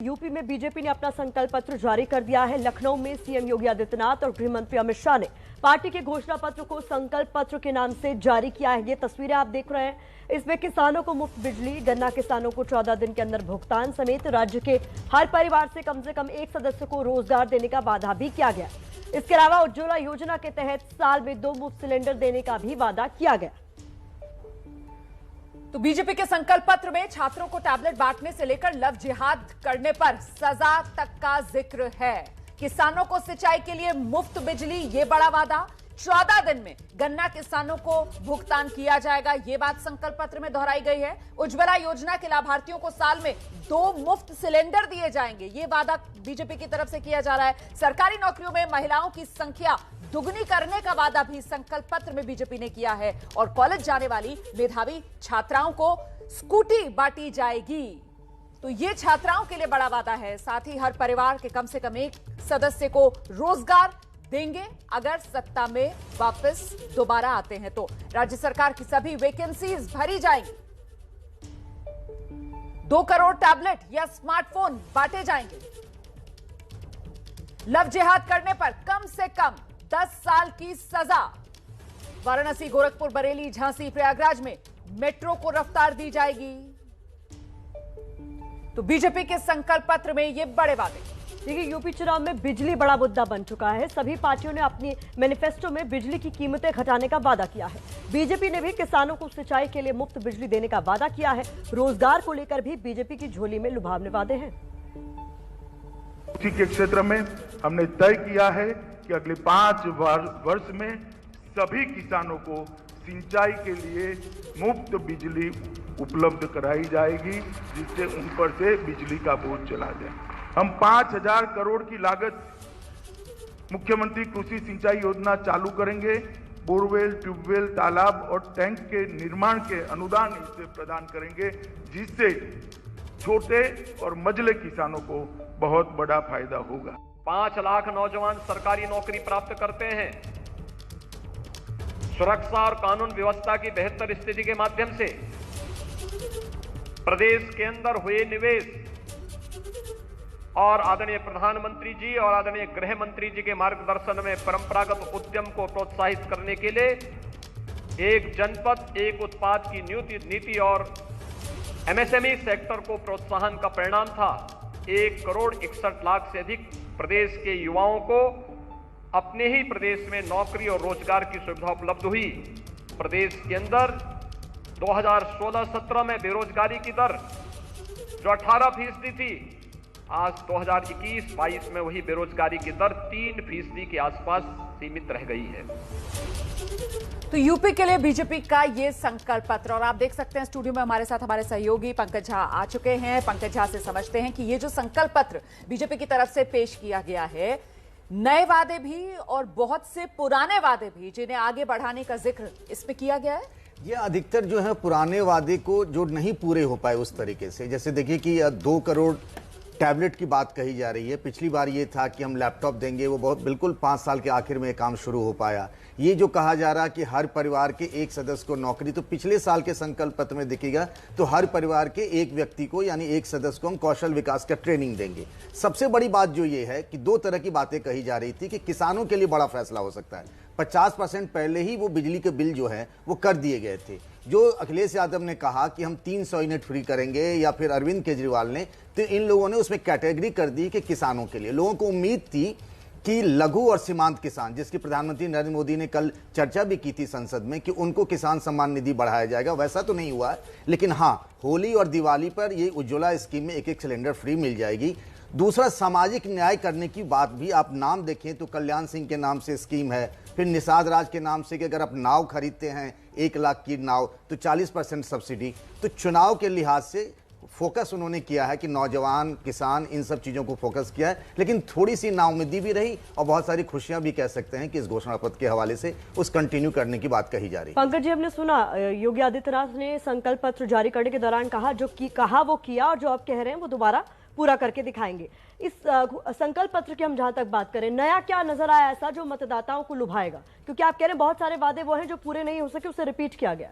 UP में BJP ने अपना संकल्प पत्र जारी कर दिया है। लखनऊ में सीएम योगी आदित्यनाथ और गृह मंत्री अमित शाह ने पार्टी के घोषणा पत्र को संकल्प पत्र के नाम से जारी किया है। ये तस्वीरें आप देख रहे हैं। इसमें किसानों को मुफ्त बिजली, गन्ना किसानों को 14 दिन के अंदर भुगतान समेत राज्य के हर परिवार से कम एक सदस्य को रोजगार देने का वादा भी किया गया। इसके अलावा उज्ज्वला योजना के तहत साल में 2 मुफ्त सिलेंडर देने का भी वादा किया गया। तो बीजेपी के संकल्प पत्र में छात्रों को टैबलेट बांटने से लेकर लव जिहाद करने पर सजा तक का जिक्र है। किसानों को सिंचाई के लिए मुफ्त बिजली, ये बड़ा वादा। 14 दिन में गन्ना किसानों को भुगतान किया जाएगा, ये बात संकल्प पत्र में दोहराई गई है। उज्ज्वला योजना के लाभार्थियों को साल में 2 मुफ्त सिलेंडर दिए जाएंगे, ये वादा बीजेपी की तरफ से किया जा रहा है। सरकारी नौकरियों में महिलाओं की संख्या दुगनी करने का वादा भी संकल्प पत्र में बीजेपी ने किया है और कॉलेज जाने वाली मेधावी छात्राओं को स्कूटी बांटी जाएगी। तो ये छात्राओं के लिए बड़ा वादा है। साथ ही हर परिवार के कम से कम एक सदस्य को रोजगार देंगे अगर सत्ता में वापस दोबारा आते हैं तो। राज्य सरकार की सभी वैकेंसीज भरी जाएंगी। 2 करोड़ टैबलेट या स्मार्टफोन बांटे जाएंगे। लव जिहाद करने पर कम से कम 10 साल की सजा। वाराणसी, गोरखपुर, बरेली, झांसी, प्रयागराज में मेट्रो को रफ्तार दी जाएगी। तो बीजेपी के संकल्प पत्र में ये बड़े वादे। देखिए, यूपी चुनाव में बिजली बड़ा मुद्दा बन चुका है। सभी पार्टियों ने अपनी मैनिफेस्टो में बिजली की कीमतें घटाने का वादा किया है। बीजेपी ने भी किसानों को सिंचाई के लिए मुफ्त बिजली देने का वादा किया है। रोजगार को लेकर भी बीजेपी की झोली में लुभावने वादे हैं। कृषि के क्षेत्र में हमने तय किया है कि अगले 5 वर्ष में सभी किसानों को सिंचाई के लिए मुफ्त बिजली उपलब्ध कराई जाएगी, जिससे उन पर से बिजली का बोझ चला जाए। हम 5000 करोड़ की लागत मुख्यमंत्री कृषि सिंचाई योजना चालू करेंगे। बोरवेल, ट्यूबवेल, तालाब और टैंक के निर्माण के अनुदान इससे प्रदान करेंगे, जिससे छोटे और मझले किसानों को बहुत बड़ा फायदा होगा। 5 लाख नौजवान सरकारी नौकरी प्राप्त करते हैं। सुरक्षा और कानून व्यवस्था की बेहतर स्थिति के माध्यम से प्रदेश के अंदर हुए निवेश और आदरणीय प्रधानमंत्री जी और आदरणीय गृह मंत्री जी के मार्गदर्शन में परंपरागत उद्यम को प्रोत्साहित करने के लिए एक जनपद एक उत्पाद की नीति और एमएसएमई सेक्टर को प्रोत्साहन का परिणाम था। 1 करोड़ 61 लाख से अधिक प्रदेश के युवाओं को अपने ही प्रदेश में नौकरी और रोजगार की सुविधा उपलब्ध हुई। प्रदेश के अंदर 2016-17 में बेरोजगारी की दर जो 18% थी, आज 2021-22 में वही बेरोजगारी की दर 3% के आसपास सीमित रह गई है। तो यूपी के लिए बीजेपी का ये संकल्प पत्र, और आप देख सकते हैं स्टूडियो में हमारे साथ हमारे सहयोगी पंकज झा आ चुके हैं। पंकज झा से समझते हैं कि ये जो संकल्प पत्र बीजेपी की तरफ से पेश किया गया है, नए वादे भी और बहुत से पुराने वादे भी जिन्हें आगे बढ़ाने का जिक्र इसमें किया गया है। ये अधिकतर जो है पुराने वादे को जो नहीं पूरे हो पाए उस तरीके से, जैसे देखिए कि 2 करोड़ टैबलेट की बात कही जा रही है। पिछली बार ये था कि हम लैपटॉप देंगे, वो बहुत बिल्कुल 5 साल के आखिर में काम शुरू हो पाया। ये जो कहा जा रहा कि हर परिवार के एक सदस्य को नौकरी, तो पिछले साल के संकल्प पत्र में दिखेगा तो हर परिवार के एक व्यक्ति को यानी एक सदस्य को हम कौशल विकास का ट्रेनिंग देंगे। सबसे बड़ी बात जो ये है कि 2 तरह की बातें कही जा रही थी कि किसानों के लिए बड़ा फैसला हो सकता है। 50% पहले ही वो बिजली के बिल जो है वो कर दिए गए थे। जो अखिलेश यादव ने कहा कि हम 300 यूनिट फ्री करेंगे, या फिर अरविंद केजरीवाल ने, तो इन लोगों ने उसमें कैटेगरी कर दी कि किसानों के लिए। लोगों को उम्मीद थी कि लघु और सीमांत किसान, जिसकी प्रधानमंत्री नरेंद्र मोदी ने कल चर्चा भी की थी संसद में, कि उनको किसान सम्मान निधि बढ़ाया जाएगा। वैसा तो नहीं हुआ है, लेकिन हाँ, होली और दिवाली पर ये उज्ज्वला स्कीम में 1-1 सिलेंडर फ्री मिल जाएगी। दूसरा, सामाजिक न्याय करने की बात भी आप नाम देखें तो कल्याण सिंह के नाम से स्कीम है, फिर निषाद राज के नाम से कि अगर आप नाव खरीदते हैं 1 लाख की नाव तो 40% सब्सिडी। तो चुनाव के लिहाज से फोकस उन्होंने किया है कि नौजवान, किसान, इन सब चीज़ों को फोकस किया है। लेकिन थोड़ी सी नाउम्मीदी भी रही और बहुत सारी खुशियां भी कह सकते हैं कि इस घोषणा पत्र के हवाले से उस कंटिन्यू करने की बात कही जा रही है। पंकज जी, हमने सुना योगी आदित्यनाथ ने संकल्प पत्र जारी करने के दौरान कहा कहा वो किया, और जो आप कह रहे हैं वो दोबारा पूरा करके दिखाएंगे। इस संकल्प पत्र की हम जहां तक बात करें, नया क्या नजर आया ऐसा जो मतदाताओं को लुभाएगा? क्योंकि आप कह रहे हैं बहुत सारे वादे वो हैं जो पूरे नहीं हो सके, उसे रिपीट किया गया।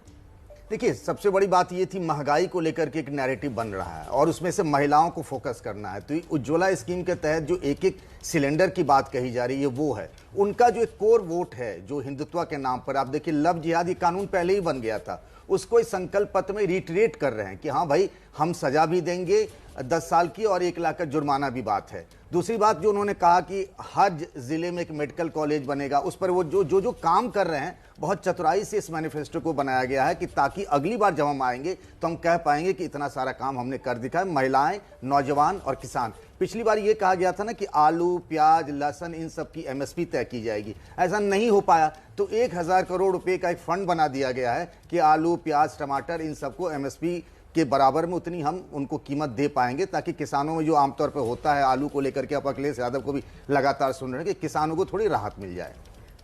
देखिए, सबसे बड़ी बात ये थी महंगाई को लेकर के एक नैरेटिव बन रहा है और उसमें से महिलाओं को फोकस करना है। तो उज्ज्वला स्कीम के तहत जो एक एक सिलेंडर की बात कही जा रही है वो है उनका जो एक कोर वोट है जो हिंदुत्व के नाम पर। आप देखिए, लव जिहाद, ये कानून पहले ही बन गया था, उसको इस संकल्प पत्र में रिटरेट कर रहे हैं कि हाँ भाई, हम सजा भी देंगे 10 साल की और 1 लाख का जुर्माना भी बात है। दूसरी बात जो उन्होंने कहा कि हर जिले में एक मेडिकल कॉलेज बनेगा, उस पर वो जो काम कर रहे हैं बहुत चतुराई से इस मैनिफेस्टो को बनाया गया है कि ताकि अगली बार जब हम आएंगे तो हम कह पाएंगे कि इतना सारा काम हमने कर दिखाया। महिलाएं, नौजवान और किसान। पिछली बार ये कहा गया था ना कि आलू, प्याज, लहसुन इन सब की एमएसपी तय की जाएगी, ऐसा नहीं हो पाया। तो 1000 करोड़ रुपए का एक फंड बना दिया गया है कि आलू, प्याज, टमाटर इन सबको एमएसपी के बराबर में उतनी हम उनको कीमत दे पाएंगे, ताकि किसानों में जो आमतौर पर होता है, आलू को लेकर के आप अखिलेश यादव को भी लगातार सुन रहे हैं कि किसानों को थोड़ी राहत मिल जाए।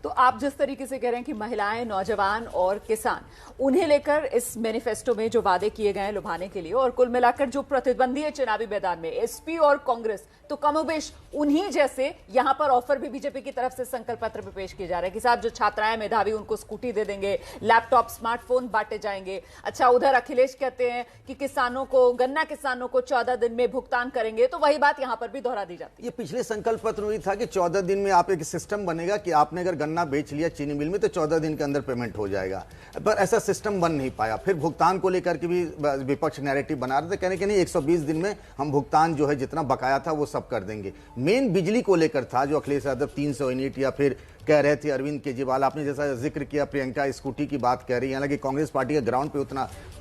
तो आप जिस तरीके से कह रहे हैं कि महिलाएं, नौजवान और किसान, उन्हें लेकर इस मैनिफेस्टो में जो वादे किए गए हैं लुभाने के लिए, और कुल मिलाकर जो प्रतिद्वंदी है चुनावी मैदान में एसपी और कांग्रेस, तो कमोबेश उन्हीं जैसे यहां पर ऑफर भी बीजेपी की तरफ से संकल्प पत्र में पेश किए जा रहे हैं कि साहब जो छात्राएं मेधावी उनको स्कूटी दे देंगे, लैपटॉप, स्मार्टफोन बांटे जाएंगे। अच्छा, उधर अखिलेश कहते हैं कि किसानों को, गन्ना किसानों को 14 दिन में भुगतान करेंगे, तो वही बात यहां पर भी दोहरा दी जाती है। ये पिछले संकल्प पत्र में था कि 14 दिन में आप एक सिस्टम बनेगा कि आपने अगर गन्ना बेच लिया चीनी मिल में तो 14 दिन के अंदर पेमेंट हो जाएगा, पर ऐसा सिस्टम बन नहीं पाया। फिर भुगतान को लेकर के भी विपक्ष नैरेटिव बना रहे थे, कहने कि नहीं 120 दिन में हम भुगतान जो है जितना बकाया था वो सब कर देंगे। मेन बिजली को लेकर था जो अखिलेश यादव 300 यूनिट, या फिर कह रहे थे अरविंद केजरीवाल, आपने जैसा जिक्र किया प्रियंका स्कूटी की बात कह रही है, हालांकि कांग्रेस पार्टी के ग्राउंड पे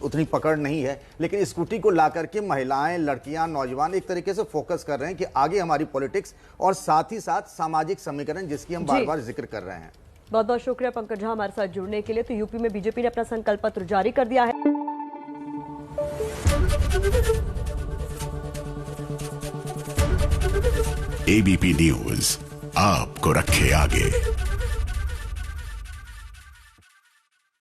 उतनी पकड़ नहीं है, लेकिन स्कूटी को ला करके महिलाएं, लड़कियां, नौजवान एक तरीके से फोकस कर रहे हैं कि आगे हमारी पॉलिटिक्स और साथ ही साथ सामाजिक समीकरण जिसकी हम बार बार जिक्र कर रहे हैं। बहुत बहुत शुक्रिया पंकज झा हमारे साथ जुड़ने के लिए। तो यूपी में बीजेपी ने अपना संकल्प पत्र जारी कर दिया है। एबीपी न्यूज आपको रखे आगे।